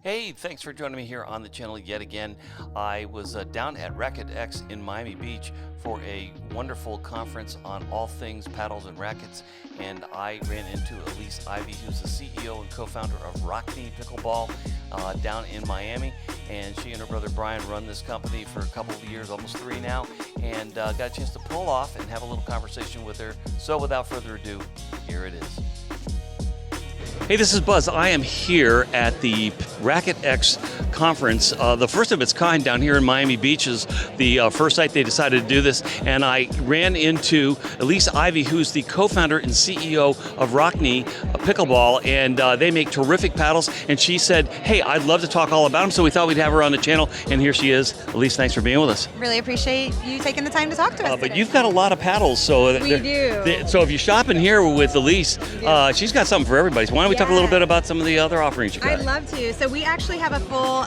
Hey, thanks for joining me here on the channel yet again. I was down at RacquetX in Miami Beach for a wonderful conference on all things paddles and rackets, and I ran into Elise Ivy, who's the CEO and co-founder of Rokne Pickleball down in Miami, and she and her brother Brian run this company for a couple of years, almost 3 now, and got a chance to pull off and have a little conversation with her. So without further ado, here it is. Hey, this is Buzz. I am here at the RacquetX conference, the first of its kind down here in Miami Beach. Is the first night they decided to do this, and I ran into Elise Ivy, who's the co-founder and CEO of Rokne Pickleball, and they make terrific paddles, and she said, hey, I'd love to talk all about them, so we thought we'd have her on the channel, and here she is. Elise, thanks for being with us. Really appreciate you taking the time to talk to us But today. you've got a lot of paddles, so We do. So if you shop in here with Elise, she's got something for everybody. So why don't we talk a little bit about some of the other offerings you got? I'd love to. So we actually have a full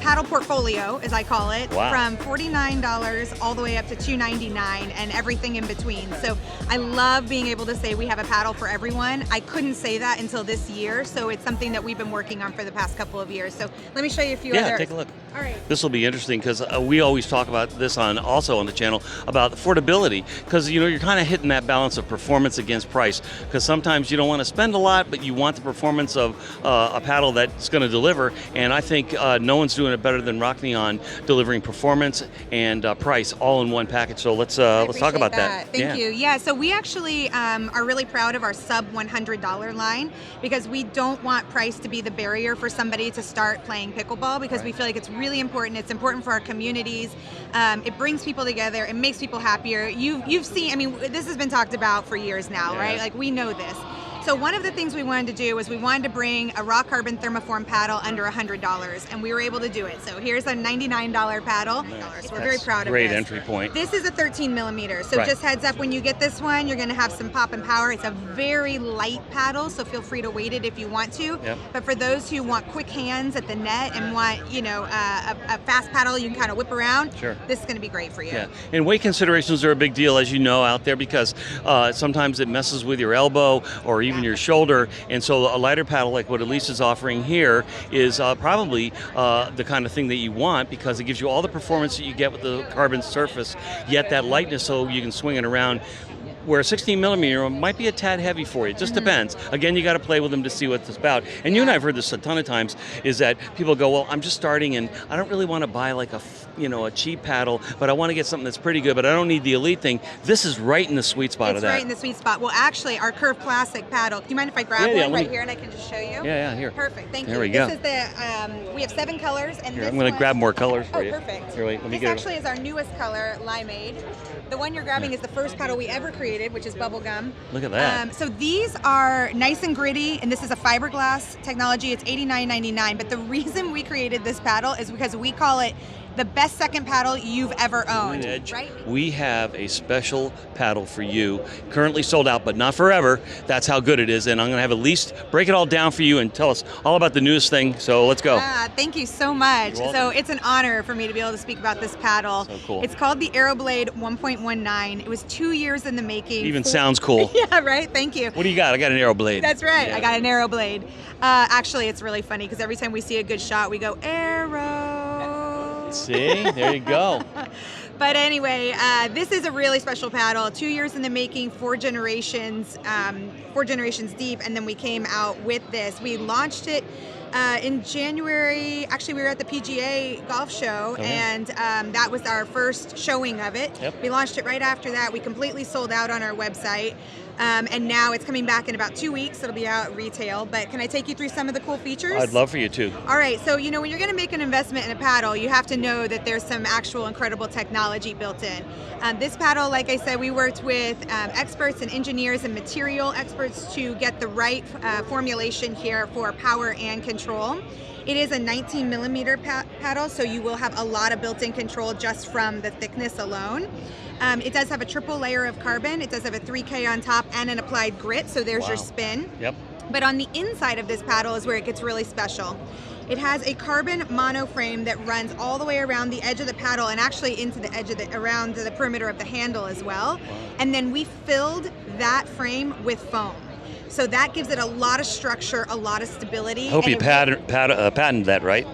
paddle portfolio, as I call it, from $49 all the way up to $299 and everything in between. So I love being able to say we have a paddle for everyone. I couldn't say that until this year, so it's something that we've been working on for the past couple of years. So let me show you a few others. Yeah, take a look. All right. This will be interesting because we always talk about this also on the channel about affordability, because you're kind of hitting that balance of performance against price, because sometimes you don't want to spend a lot, but you want the performance of a paddle that's going to deliver, and I think no one's doing it better than Rokne on delivering performance and price all in one package. So let's talk about that. Thank you. Yeah, so we actually are really proud of our sub $100 line, because we don't want price to be the barrier for somebody to start playing pickleball, because we feel like it's really important. It's important for our communities. It brings people together. It makes people happier. You've seen, I mean, this has been talked about for years now, right? Like, we know this. So one of the things we wanted to do was we wanted to bring a raw carbon thermoform paddle under $100, and we were able to do it. So here's a $99 paddle. So we're very proud of Great this. entry point. This is a 13 millimeter. So just heads up, when you get this one, you're going to have some pop and power. It's a very light paddle, so feel free to weight it if you want to. But for those who want quick hands at the net and want, a fast paddle you can kind of whip around, this is going to be great for you. Yeah, and weight considerations are a big deal, as you know, out there, because sometimes it messes with your elbow or even your shoulder, and so a lighter paddle like what Elise is offering here is probably the kind of thing that you want, because it gives you all the performance that you get with the carbon surface, yet that lightness so you can swing it around, where a 16 millimeter might be a tad heavy for you. It just depends. Again, you got to play with them to see what it's about. And you and I have heard this a ton of times, is that people go, well, I'm just starting and I don't really want to buy like a cheap paddle, but I want to get something that's pretty good, but I don't need the elite thing. This is right in the sweet spot of that. It's right in the sweet spot. Well, actually, our Curve Classic paddle, do you mind if I grab one right here and I can just show you? Yeah, here. Perfect, thank you. There we go. This is the, we have 7 colors, and I'm going to grab more colors for you. Perfect. Here, wait, let me this get actually is our newest color, Limeade. The one you're grabbing is the first paddle we ever created, which is bubblegum. Look at that. So these are nice and gritty, and this is a fiberglass technology. It's $89.99, but the reason we created this paddle is because we call it the best second paddle you've ever owned, right? We have a special paddle for you, currently sold out, but not forever. That's how good it is, and I'm going to have Elise break it all down for you and tell us all about the newest thing, so let's go. Thank you so much. So it's an honor for me to be able to speak about this paddle. So cool. It's called the Aero Blade 1.19. It was 2 years in the making. Even sounds cool. Yeah, right? Thank you. What do you got? I got an Aero Blade. That's right. I got an Aero Blade. Actually, it's really funny, because every time we see a good shot, we go, Aero. See? There you go. But anyway, this is a really special paddle. 2 years in the making, 4 generations deep, and then we came out with this. We launched it in January. Actually, we were at the PGA golf show, and that was our first showing of it. We launched it right after that. We completely sold out on our website. And now it's coming back in about 2 weeks. It'll be out retail, but can I take you through some of the cool features? I'd love for you to. All right, so when you're going to make an investment in a paddle, you have to know that there's some actual incredible technology built in. This paddle, like I said, we worked with experts and engineers and material experts to get the right formulation here for power and control. It is a 19 millimeter paddle, so you will have a lot of built-in control just from the thickness alone. It does have a triple layer of carbon. It does have a 3K on top and an applied grit, so there's your spin. But on the inside of this paddle is where it gets really special. It has a carbon mono frame that runs all the way around the edge of the paddle and actually into the edge of around the perimeter of the handle as well. And then we filled that frame with foam. So that gives it a lot of structure, a lot of stability. I hope you patented that, right?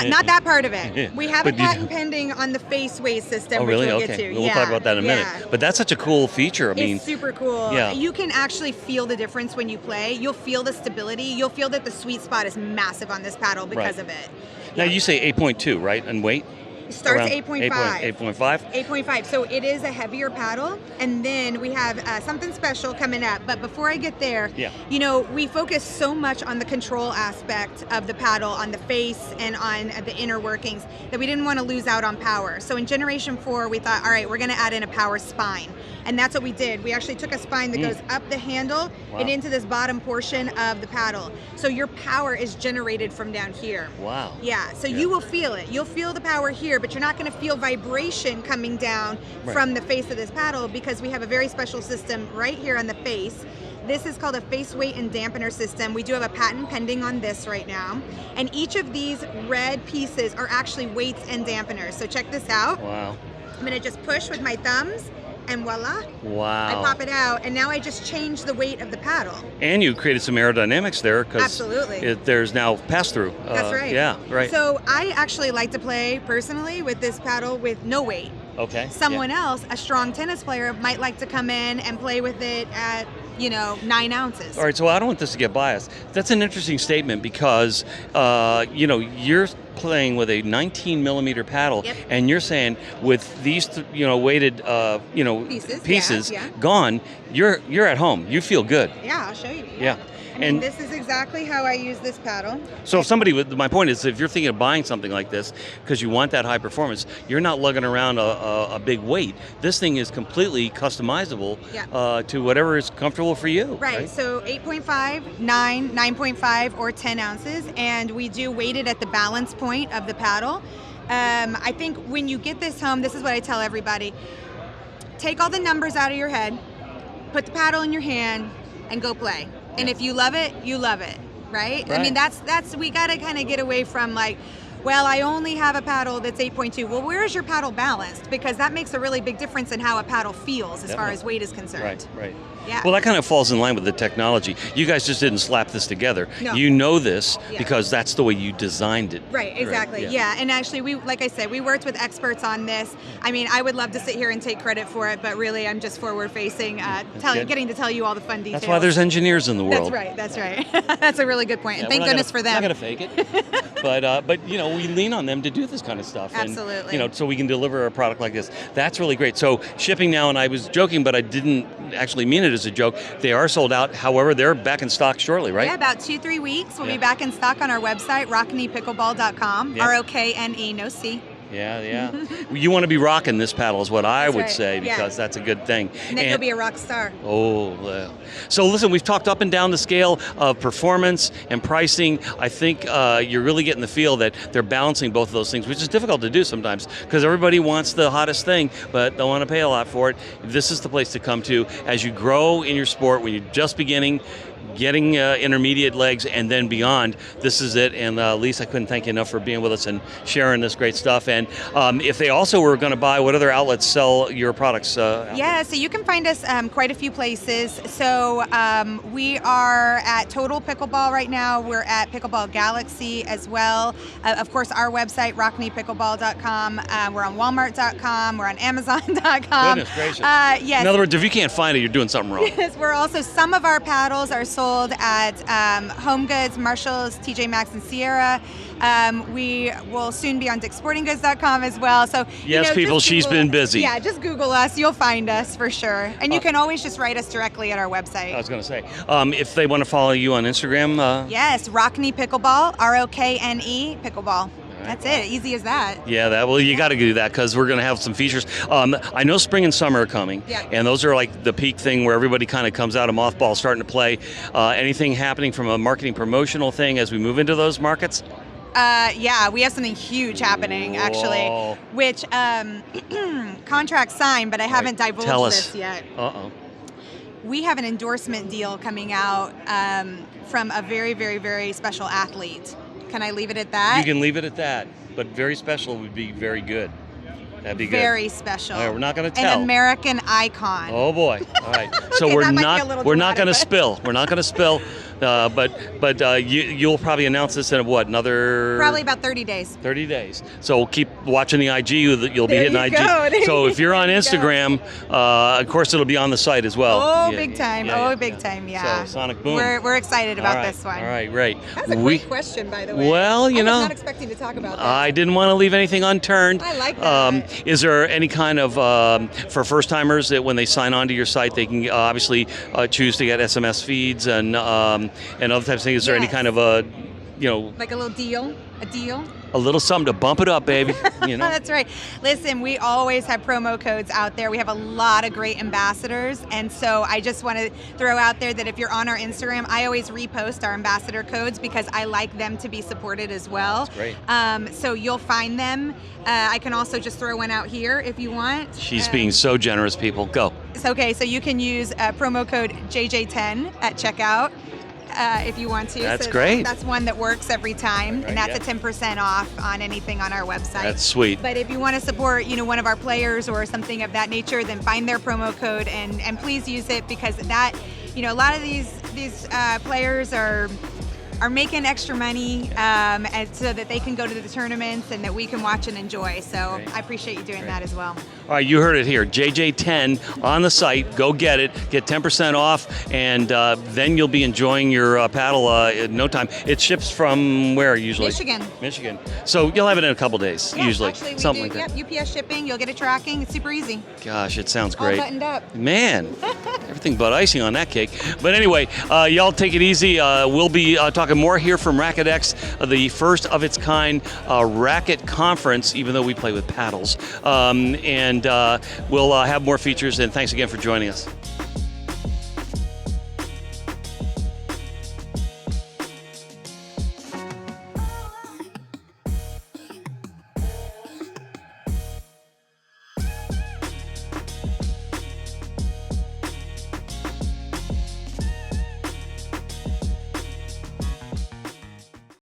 Not that part of it. We have a But patent pending on the face weight system, Oh, really? which we'll Okay. get to. Well, we'll talk about that in a minute. But that's such a cool feature. I mean, It's super cool. Yeah. You can actually feel the difference when you play. You'll feel the stability. You'll feel that the sweet spot is massive on this paddle because Right. of it. now you say 8.2, right? And weight? It starts Around 8.5. 8.5? 8.5. So it is a heavier paddle, and then we have something special coming up. But before I get there, Yeah. you know, we focus so much on the control aspect of the paddle, on the face and on the inner workings, that we didn't want to lose out on power. So in Generation 4, we thought, all right, we're going to add in a power spine. And that's what we did. We actually took a spine that goes up the handle Wow. and into this bottom portion of the paddle. So your power is generated from down here. Wow. Yeah, so you will feel it. You'll feel the power here, but you're not going to feel vibration coming down Right. from the face of this paddle because we have a very special system right here on the face. This is called a face weight and dampener system. We do have a patent pending on this right now. And each of these red pieces are actually weights and dampeners. So check this out. Wow. I'm going to just push with my thumbs, and voila. Wow. I pop it out, and now I just change the weight of the paddle. And you created some aerodynamics there because Absolutely. there's now pass-through. That's right. Yeah, right. So I actually like to play personally with this paddle with no weight. okay. Someone else, a strong tennis player, might like to come in and play with it at, 9 ounces. All right, so I don't want this to get biased. That's an interesting statement because, you're playing with a 19 millimeter paddle, Yep. and you're saying with these, weighted, pieces yeah. gone, you're at home. You feel good. Yeah, I'll show you. Yeah. I mean, And this is exactly how I use this paddle. so my point is, if you're thinking of buying something like this because you want that high performance, you're not lugging around a big weight. This thing is completely customizable Yeah. to whatever is comfortable for you. Right, so 8.5, 9, 9.5, or 10 ounces, and we do weight it at the balance point of the paddle. I think when you get this home, this is what I tell everybody. Take all the numbers out of your head, put the paddle in your hand, and go play. And if you love it, you love it, right? I mean, that's we got to kind of get away from like, well, I only have a paddle that's 8.2. Well, where is your paddle balanced? Because that makes a really big difference in how a paddle feels as far as weight is concerned. Right. Yeah. Well, that kind of falls in line with the technology. You guys just didn't slap this together. No. You know this Yeah. because that's the way you designed it. Right, exactly. Yeah. And actually, like I said, we worked with experts on this. I mean, I would love to sit here and take credit for it, but really, I'm just forward-facing, getting to tell you all the fun details. That's why there's engineers in the world. That's right. That's a really good point. Yeah, And thank goodness for them. We're not going to fake it. but we lean on them to do this kind of stuff. Absolutely. And, so we can deliver a product like this. That's really great. So shipping now, and I was joking, but I didn't actually mean it as a joke. They are sold out. However, they're back in stock shortly, right? Yeah, about 2-3 weeks. We'll be back in stock on our website, RoknePickleball.com. Yeah. ROKNE, no C. Yeah. You want to be rocking this paddle is what I That's would right. say Yeah. because that's a good thing. And then you'll be a rock star. Oh, well. So listen, we've talked up and down the scale of performance and pricing. I think you're really getting the feel that they're balancing both of those things, which is difficult to do sometimes because everybody wants the hottest thing, but they want to pay a lot for it. This is the place to come to as you grow in your sport when you're just beginning, getting intermediate legs, and then beyond. This is it. And Elise, I couldn't thank you enough for being with us and sharing this great stuff. And if they also were going to buy, what other outlets sell your products? Yeah, so you can find us quite a few places. So we are at Total Pickleball right now. We're at Pickleball Galaxy as well. Of course, our website, RoknePickleball.com. We're on Walmart.com. We're on Amazon.com. Goodness gracious. Yes. In other words, if you can't find it, you're doing something wrong. Yes, we're also, some of our paddles are sold at Home Goods, Marshalls, TJ Maxx, and Sierra. We will soon be on DickSportingGoods.com as well. So Yes, people, just she's Google- been busy. Yeah, just Google us. You'll find us for sure. And you can always just write us directly at our website. I was going to say, if they want to follow you on Instagram. Yes, Rokne Pickleball, ROKNE Pickleball. That's it, easy as that. Yeah, you got to do that because we're going to have some features. I know spring and summer are coming, and those are like the peak thing where everybody kind of comes out of mothball starting to play. Anything happening from a marketing promotional thing as we move into those markets? Yeah, we have something huge happening actually, Whoa. which contract signed, but I haven't divulged Tell us. this yet. Uh-oh. We have an endorsement deal coming out from a very, very, very special athlete. Can I leave it at that? You can leave it at that, but very special would be very good. That'd be good. Very special. All right, we're not going to tell. An American icon. Oh boy! All right, so Okay, we're that might be a not little we're not dramatic, going to but- spill. We're not going to spill. But you'll probably announce this in what, another Probably about 30 days. 30 days. So keep watching the IG. You'll be There hitting you IG. go, there So if you're on you go. Instagram, of course it'll be on the site as well. Oh, Yeah, big time. yeah, Big time. Yeah. So Sonic Boom. We're excited about All right, this one. All right, great. That's a great question, by the way. Well, you I know, was not expecting to talk about that. I didn't want to leave anything unturned. I like that. Is there any kind of, for first timers, that when they sign on to your site, they can obviously choose to get SMS feeds and other types of things? Is there any Yes. kind of a, Like a little deal? A deal? a little something to bump it up, baby? That's right. Listen, we always have promo codes out there. We have a lot of great ambassadors. And so I just want to throw out there that if you're on our Instagram, I always repost our ambassador codes because I like them to be supported as well. That's great. So you'll find them. I can also just throw one out here if you want. She's being so generous, people. Go. It's okay. So you can use promo code JJ10 at checkout. If you want to. That's So great. That's one that works every time, Right, and that's yeah. a 10% off on anything on our website. That's sweet. But if you want to support, one of our players or something of that nature, then find their promo code and please use it because that, a lot of these players are making extra money and so that they can go to the tournaments and that we can watch and enjoy. So Great. I appreciate you doing that as well. All right, you heard it here. JJ10 on the site. Go get it. Get 10% off, and then you'll be enjoying your paddle in no time. It ships from where usually? Michigan. So you'll have it in a couple days, Yeah, usually. actually, we Something do, like that. Yep, UPS shipping. You'll get it tracking. It's super easy. Gosh, it sounds All great. buttoned up. Man, everything but icing on that cake. But anyway, y'all take it easy. We'll be talking more here from RacquetX, the first of its kind racket conference, even though we play with paddles. And we'll have more features, and thanks again for joining us.